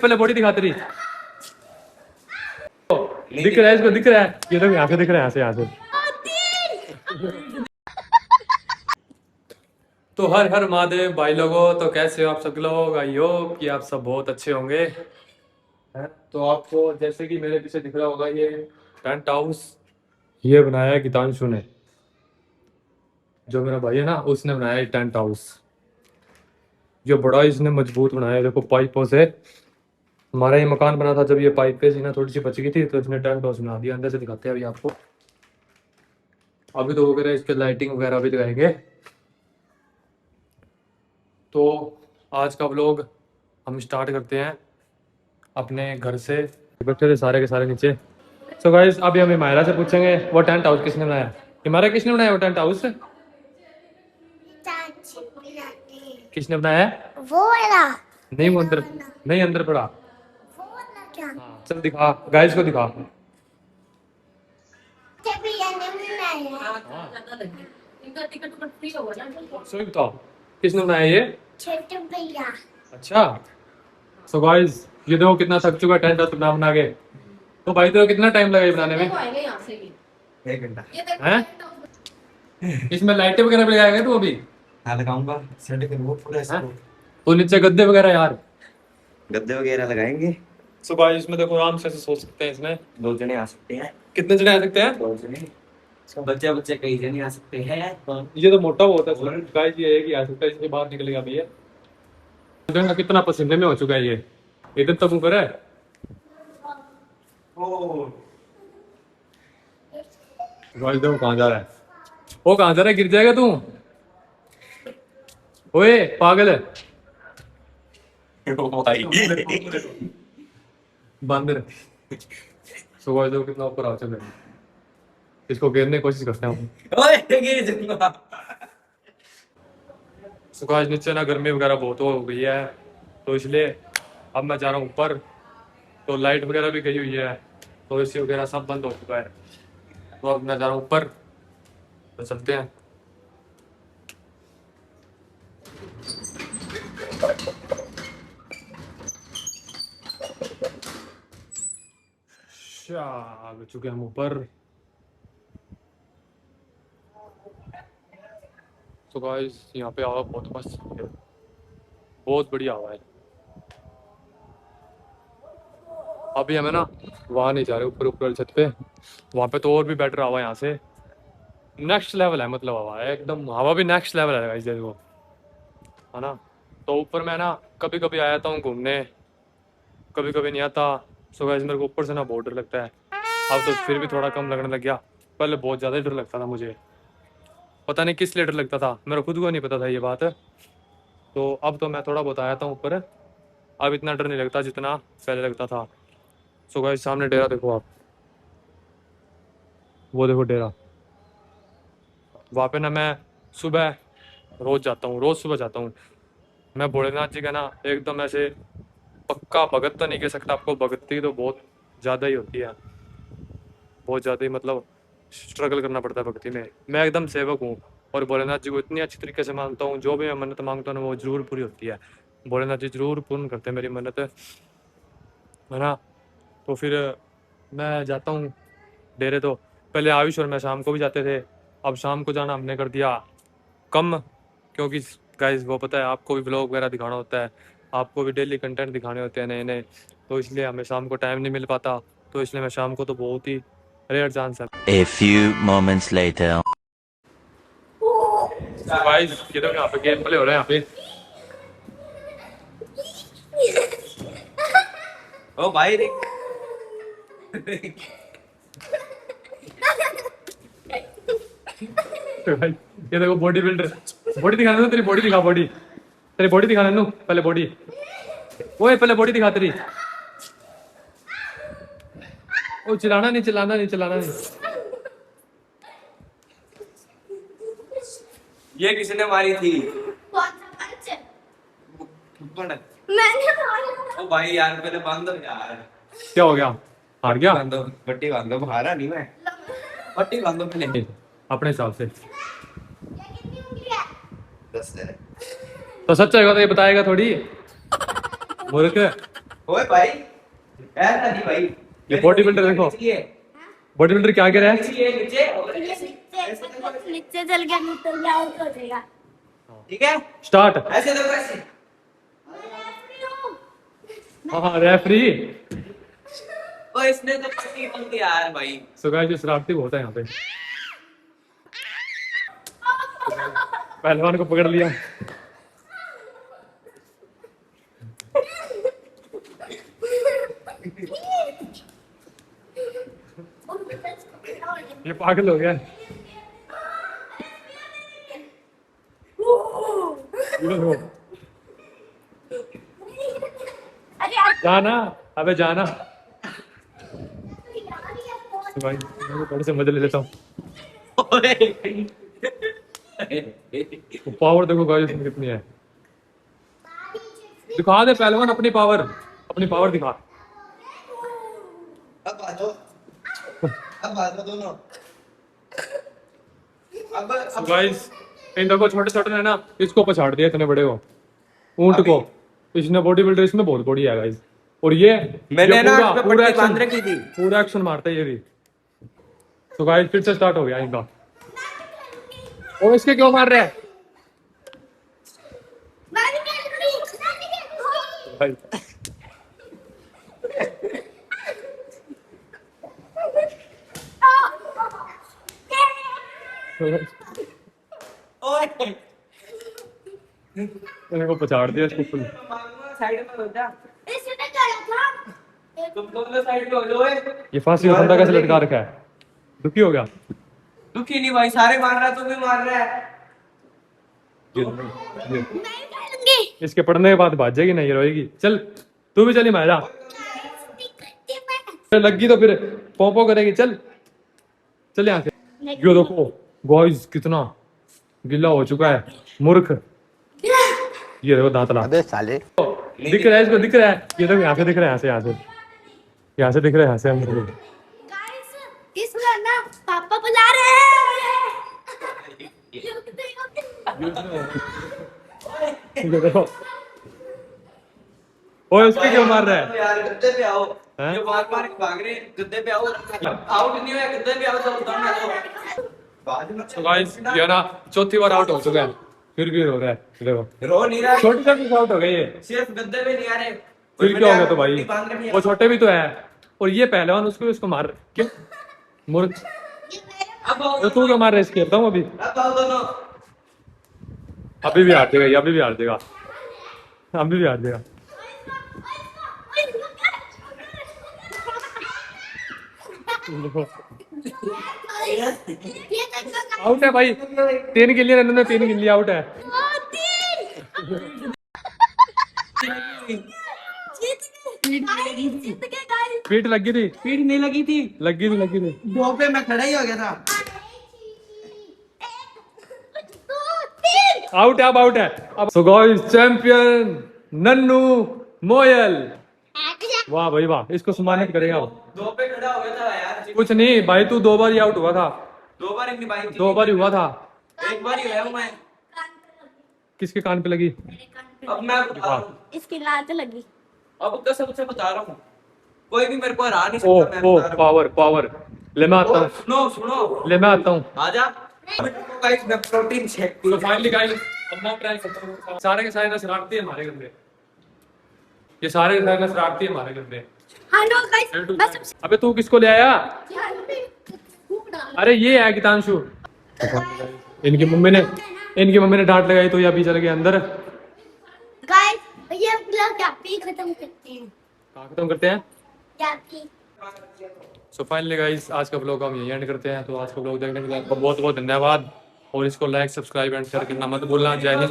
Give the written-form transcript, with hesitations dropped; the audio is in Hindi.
पहले बॉडी दिखा तेरी। दिख रहा है इसको, दिख रहा है ये तो, यहाँ से दिख रहा है, यहाँ से। तो हर हर महादेव भाई लोगों, तो कैसे हो आप सब लोग? आई होप कि आप सब बहुत अच्छे होंगे। हैं? तो आपको जैसे कि मेरे पीछे दिख रहा होगा ये टेंट हाउस, ये बनाया है गीतांशु ने, जो मेरा भाई है ना, उसने बनाया है टेंट हाउस। जो बड़ा इसने मजबूत बनाया है, देखो पाइपों से। हमारा ये मकान बना था, जब ये पाइपें थी ना थोड़ी सी बच गई थी, तो इसने टेंट हाउस बना दिया। अंदर से दिखाते हैं अभी आपको। अभी तो वगैरह इसके लाइटिंग वगैरह भी लगाएंगे। तो आज का व्लॉग हम स्टार्ट करते हैं अपने घर से। बैठे थे सारे के सारे नीचे। सो गाइस अभी हम हिमायरा से पूछेंगे वो टेंट हाउस किसने बनाया। हिमायरा, किसने बनाया वो टेंट हाउस? किसने बनाया? वो वाला नहीं, वो अंदर नहीं, अंदर पड़ा। वो वाला क्या? हाँ, चल दिखा गाइस को, दिखा। सो बताओ किसने बनाया ये? छोटे भैया। अच्छा। सो गाइस ये देखो कितना थक चुका टेंट हाउस बना बना के। तो भाई तेरे को कितना टाइम लगा ये बनाने में? 1 घंटा। हैं? इसमें लाइटें वगैरह भी लगाएगा तू अभी? हाँ लगाऊंगा, सेट करूंगा पूरा इसको। तो नीचे गद्दे वगैरह यार, गद्दे वगैरह लगाएंगे। सो गाइस इसमें देखो आराम से सो सकते हैं इसमें। 2 जने आ सकते हैं। कितने जने आ सकते हैं? 2 जने। बच्चे बच्चे कई जने आ सकते हैं। ये तो मोटा बहुत है गाइस, ये है कि आ सकता है, इसके बाहर निकलेगा भैया। देखो कितना पसीने में हो चुका है ये, इधर तक ऊपर है। गाइस देखो कहाँ जा रहा है वो, कहाँ जा रहा है? गिर जाएगा तू। ओए पागल है बंदर। सो गाइस देखो कितना ऊपर आ चुका है, इसको गिरने की कोशिश करते हैं। ओए गिर जाऊंगा। सो गाइस नीचे ना गर्मी वगैरह बहुत हो गई है, तो इसलिए अब मैं जा रहा हूँ ऊपर। तो लाइट वगैरह भी गई हुई है, तो एसी वगैरह सब बंद हो चुका है। तो अब मैं जा रहा हूँ ऊपर, तो चलते हैं। आ चुके हम ऊपर। तो गाइस यहाँ पे हवा बहुत मस्त है, बहुत बढ़िया हवा है। अभी हमें ना वहाँ नहीं जा रहे, ऊपर ऊपर छत पे, वहाँ पे तो और भी बेटर हवा है। यहाँ से नेक्स्ट लेवल है, मतलब हवा है एकदम, हवा भी नेक्स्ट लेवल है गाइस देखो, है ना। तो ऊपर मैं ना कभी कभी आ जाता हूँ घूमने, कभी कभी नहीं आता। सो गाइस मेरे को ऊपर से ना बहुत डर लगता है। अब तो फिर भी थोड़ा कम लगने लग गया, पहले बहुत ज़्यादा डर लगता था मुझे। पता नहीं किस लिए डर लगता था, मेरे खुद को नहीं पता था ये बात। तो अब तो मैं थोड़ा बहुत आया था ऊपर, अब इतना डर नहीं लगता जितना पहले लगता था। सो गाइस सामने डेरा देखो आप, वो देखो डेरा। वहाँ पे ना मैं सुबह रोज़ जाता हूँ, रोज़ सुबह जाता हूँ। मैं भोलेनाथ जी का ना एकदम ऐसे पक्का भगत तो नहीं कह सकता आपको, भगती तो बहुत ज़्यादा ही होती है, बहुत ज़्यादा ही, मतलब स्ट्रगल करना पड़ता है भक्ति में। मैं एकदम सेवक हूँ और भोलेनाथ जी को इतनी अच्छी तरीके से मानता हूँ, जो भी मैं मन्नत मांगता हूँ ना वो जरूर पूरी होती है। भोलेनाथ जी जरूर पूर्ण करते हैं मेरी मन्नत, है ना। तो फिर मैं जाता हूँ डेरे। तो पहले आयुष और मैं शाम को भी जाते थे, अब शाम को जाना हमने कर दिया कम, क्योंकि गाइस वो पता है आपको भी ब्लॉग वगैरह दिखाना होता है, आपको भी डेली कंटेंट दिखाने होते हैं नए नए, तो इसलिए हमें शाम को टाइम नहीं मिल पाता। तो इसलिए मैं शाम को तो बहुत ही रेयर चांस है। A few moments later. Guys ये तो यहाँ पे गेम प्ले हो रहा है यहाँ पे। ओ भाई तो भाई ये देखो बॉडी बिल्डर, बॉडी दिखाना, तेरी बॉडी दिखा, बॉडी, तेरी बॉडी दिखाना नू, पहले बॉडी, ओए पहले बॉडी दिखा तेरी। ओ चिल्लाना नहीं, चिल्लाना नहीं, चिल्लाना नहीं। ये किसने मारी थी? मैंने मारा। ओ भाई यार पहले बांध दो यार। क्या हो गया? हार गया? बांध दो, पट्टी बांध दो। हारा नहीं मैं, पट्टी बांध दो पहले अपने हिसाब से। 10 है। तो सच है तो ये बताएगा थोड़ी मूर्ख। ओए भाई ऐसा नहीं भाई। ये बॉडी बिल्डर देखो, बॉडी बिल्डर क्या कह रहा है? ये नीचे नीचे चल गया, नीचे गया, आउट हो जाएगा। ठीक है, स्टार्ट। ऐसे देखो ऐसे। हाँ रेफरी। ओ इसने तो पट्टी बंद किया यार भाई। सो गाइस, ये शरारती बहुत है यहाँ पे। पहलवान को पकड़ लिया। ये पागल हो गया। ये देखो। अरे यार, जाना, अबे जाना। तो भाई मैं थोड़े से मजे ले लेता हूँ। पावर देखो गाइस इसमें कितनी है। दिखा दे पहलवान अपनी पावर, अपनी पावर दिखा। अब आ जाओ दोनों। अब गाइस इन देखो छोटे छोटे ने ना इसको पछाड़ दिया, इतने बड़े हो ऊंट को। इसने बॉडी बिल्डर इसमें बहुत बड़ी है गाइस। और ये मैंने ये ना पूरा इस पे पूरा पट्टी बांध एक्शन, रखी थी। पूरा एक्शन मारता है ये भी। तो गाइस फिर से स्टार्ट हो गया इनका। और इसके क्यों मार रहे हैं मैं नहीं खेल रही, मैं नहीं खेल रही। भाई? ओए इनको पछाड़ दिया इसको फुल। साइड में हो जा। इसने करा था। तुम दोनों साइड में हो जाओ। ये फांसी का फंदा कैसे लटका रखा है? दुखी हो गया। दुखी नहीं भाई, सारे मार रहा है, तू भी मार रहा है। ये मैं नहीं खेलूंगी। इसके पढ़ने के बाद भाग जाएगी, नहीं रोएगी। चल तू भी चली मारा। लगी तो फिर पोपो करेगी। चल चल यहाँ से। यो देखो गाइस कितना गिला हो चुका है मूर्ख। ये देखो दांतला। अबे साले। दिख रहा है इसको, दिख रहा है। ये देखो यहाँ से दिख रहा है, यहाँ से यहाँ से यहाँ से दिख रहा है, यहाँ से हम गाइस, इसका ना पापा बुला रहे हैं। ये देखो। ओए उसके क्यों मार रहा है? यार गद्दे पे आओ। हैं? ये मार मार के भाग रहे हैं, गद्दे पे आओ। आउट नहीं हुआ, गद्दे पे आओ तो उतार ना दो। बाद में तो गाइस ये ना चौथी बार आउट हो चुका है, फिर भी रो रहा है। देखो रो नहीं रहा, छोटे छोटे आउट हो गए ये, सिर्फ गद्दे पे नहीं आ रहे। फिर क्या हो गया? तो भाई पट्टी बांध रखी है। वो छोटे भी तो है, और ये पहलवान उसको मार क्यों? मूर्ख। अब आओ, तो तू क्यों मार रहा है इसके? बताऊं अभी अब आओ दोनों। अभी भी हार जाएगा ये, अभी भी हार जाएगा, अभी भी हार जाएगा। आउट है भाई, 3 गिल्ली रन में 3 गिल्ली आउट है। पीठ लगी थी, पीठ नहीं लगी थी, लगी थी। दो पे मैं खड़ा ही हो गया था। आउट है, अब आउट है। अब so guys champion Nannu Moyal. वाह भाई वाह, इसको सम्मानित करेगा अब। दो पे खड़ा हो गया था यार। कुछ नहीं भाई, तू 2 बार ही आउट हुआ था, 2 बार नहीं भाई, 2 बार ही हुआ था। 1 बार ही हुआ हूं मैं। किसके कान पे लगी? अब मैं बता रहा हूं, इसकी लात लगी। अब कसम से बता रहा हूं, कोई भी मेरे को हरा नहीं ओ सकता। मैं ओ बता रहा हूं। Power power. ले मैं आता हूँ, सुनो सुनो, ले मैं आता हूँ। आजा। गाइस मैं प्रोटीन शेक तो फाइनली गाइस अब मैं ट्राई करता हूँ। सारे के सारे ना शरारती है हमारे घर में, ये सारे के सारे ना शरारती है हमारे घर में। हाँ नो गाइस, बस अबे तू किसको ले आया? फूक डाल। अरे ये है गीतांशु। इनकी मम्मी ने डांट लगाई तो ये अभी चल गए अंदर। गाइस, ये ब्लॉग क्या पे खत्म करते हैं? कहाँ खत्म करते हैं? क्या पे? सो फाइनली गाइस आज का ब्लॉग हम यही एंड करते हैं। तो आज का ब्लॉग देखने के लिए आपका बहुत बहुत धन्यवाद, और इसको लाइक सब्सक्राइब एंड शेयर करना मत भूलना। जय हिंद।